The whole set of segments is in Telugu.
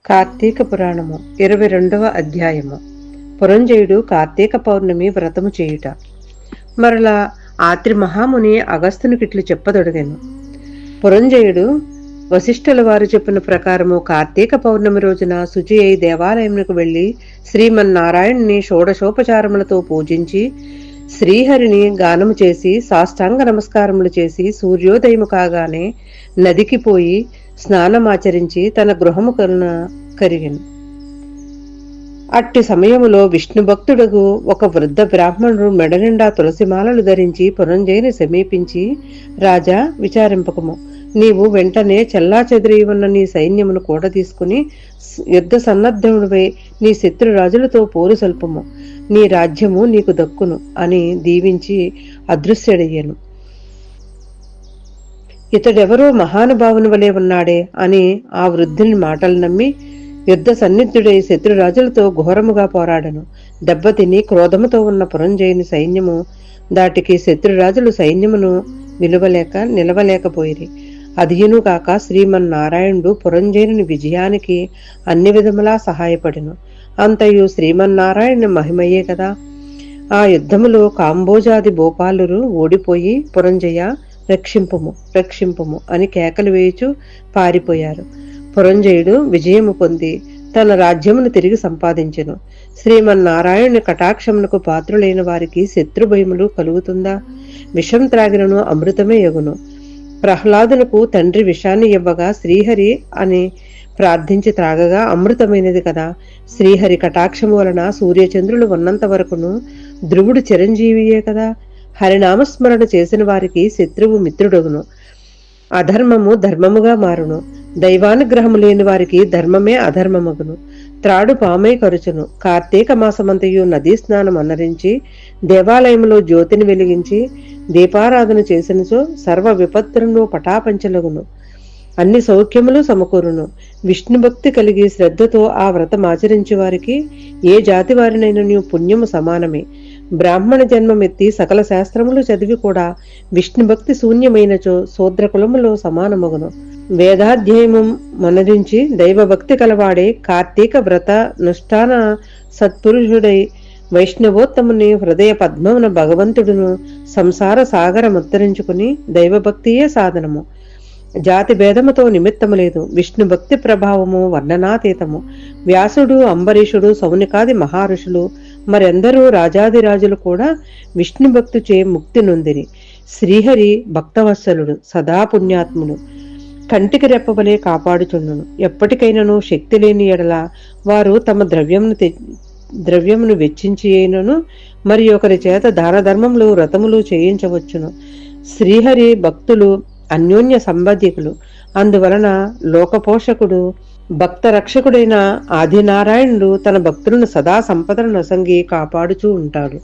కార్తీక పురాణము 22వ అధ్యాయము. పురంజయుడు కార్తీక పౌర్ణమి వ్రతము చేయుట. మరలా ఆత్రి మహాముని అగస్త్యునికిట్లు చెప్పదొడగెను. పురంజయుడు వశిష్ఠుల వారు చెప్పిన ప్రకారము కార్తీక పౌర్ణమి రోజున శుచి అయి దేవాలయమునకు వెళ్లి శ్రీమన్నారాయణుని షోడశోపచారములతో పూజించి శ్రీహరిని గానము చేసి సాష్టాంగ నమస్కారములు చేసి సూర్యోదయము కాగానే నదికి పోయి స్నానమాచరించి తన గృహము కరిగెను. అట్టి సమయములో విష్ణు భక్తుడగు ఒక వృద్ధ బ్రాహ్మణుడు మెడనిండా తులసిమాలలు ధరించి పురంజయుని సమీపించి, రాజా, విచారింపకము. నీవు వెంటనే చెల్లాచెదిరి ఉన్న నీ సైన్యమును కూడ తీసుకుని యుద్ధ సన్నద్ధుడివై నీ శత్రురాజులతో పోరు సల్పము. నీ రాజ్యము నీకు దక్కును అని దీవించి అదృశ్యుడయ్యను. ఇతడెవరో మహానుభావుని వలె ఉన్నాడే అని ఆ వృద్ధుని మాటలు నమ్మి యుద్ధ సన్నిధుడై శత్రురాజులతో ఘోరముగా పోరాడను. దెబ్బతిని క్రోధముతో ఉన్న పురంజయుని సైన్యము దాటికి శత్రురాజులు సైన్యమును నిలవలేకపోయిరి. అదియును కాక శ్రీమన్నారాయణుడు పురంజయుని విజయానికి అన్ని విధములా సహాయపడెను. అంతయు శ్రీమన్నారాయణుని మహిమయే కదా. ఆ యుద్ధములో కాంబోజాది భూపాలురు ఓడిపోయి పురంజయ రక్షింపుము రక్షింపుము అని కేకలు వేయుచు పారిపోయారు. పురంజయుడు విజయము పొంది తన రాజ్యమును తిరిగి సంపాదించెను. శ్రీమన్నారాయణుని కటాక్షమునకు పాత్రులైన వారికి శత్రుభయములు కలుగుతుందా? విషం త్రాగినను అమృతమే యగును. ప్రహ్లాదునకు తండ్రి విషాన్ని ఇవ్వగా శ్రీహరి అని ప్రార్థించి త్రాగగా అమృతమైనది కదా. శ్రీహరి కటాక్షము వలన సూర్యచంద్రులు ఉన్నంత వరకును ధ్రువుడు చిరంజీవియే కదా. హరినామస్మరణ చేసిన వారికి శత్రువు మిత్రుడగును. అధర్మము ధర్మముగా మారును. దైవానుగ్రహము లేని వారికి ధర్మమే అధర్మమగును. త్రాడు పామై కరుచును. కార్తీక మాసమంతయు నదీ స్నానం అన్నరించి దేవాలయములో జ్యోతిని వెలిగించి దీపారాధన చేసినచో సర్వ విపత్తులను పటాపంచలగును. అన్ని సౌఖ్యములు సమకూరును. విష్ణుభక్తి కలిగి శ్రద్ధతో ఆ వ్రతమాచరించి వారికి ఏ జాతి వారినైనా పుణ్యము సమానమే. బ్రాహ్మణ జన్మమెత్తి సకల శాస్త్రములు చదివి కూడా విష్ణుభక్తి శూన్యమైనచో శూద్రకులములో సమానమగును. వేదాధ్యాయము మనరించి దైవభక్తి కలవాడే కార్తీక వ్రత నుష్ఠాన సత్పురుషుడై వైష్ణవోత్తముని హృదయ పద్మమున భగవంతుడును సంసార సాగరముత్తరించుకుని దైవభక్తియే సాధనము. జాతి భేదముతో నిమిత్తము లేదు. విష్ణు భక్తి ప్రభావము వర్ణనాతీతము. వ్యాసుడు, అంబరీషుడు, సౌనికాది మహారుషులు మరెందరూ రాజాదిరాజులు కూడా విష్ణు భక్తుచే ముక్తి నొందిరి. శ్రీహరి భక్తవత్సలుడు, సదా పుణ్యాత్ముడు, కంటికి రెప్పవలే కాపాడుచుండును. ఎప్పటికైనను శక్తి లేని ఎడల వారు తమ ద్రవ్యమును వెచ్చించి అయినను మరి ఒకరి చేత దానధర్మములు వ్రతములు చేయించవచ్చును. శ్రీహరి భక్తులు అన్యోన్య సంబంధికులు. అందువలన లోకపోషకుడు భక్త రక్షకుడైన ఆదినారాయణుడు తన భక్తులను సదా సంపదను నొసంగి కాపాడుచూ ఉంటాడు.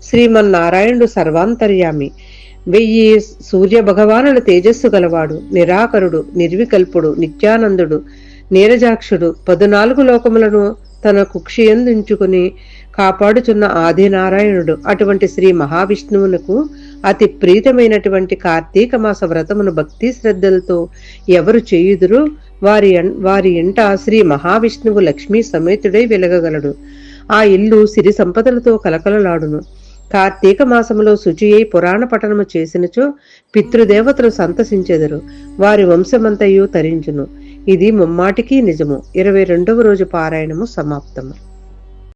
శ్రీమన్నారాయణుడు సర్వాంతర్యామి, 1000 సూర్య భగవానుల తేజస్సు గలవాడు, నిరాకరుడు, నిర్వికల్పుడు, నిత్యానందుడు, నీరజాక్షుడు, 14 లోకములను తన కుక్షియందుంచుకుని కాపాడుచున్న ఆదినారాయణుడు. అటువంటి శ్రీ మహావిష్ణువునకు అతి ప్రీతమైనటువంటి కార్తీక మాస వ్రతమును భక్తి శ్రద్ధలతో ఎవరు చేయుదురో వారి ఇంట శ్రీ మహావిష్ణువు లక్ష్మీ సమేతుడై వెలగగలడు. ఆ ఇల్లు సిరి సంపదలతో కలకలలాడును. కార్తీక మాసములో శుచి అయి పురాణ పఠనము చేసినచో పితృదేవతలు సంతసించెదరు. వారి వంశమంతయు తరించును. ఇది ముమ్మాటికి నిజము. 22వ రోజు పారాయణము సమాప్తము.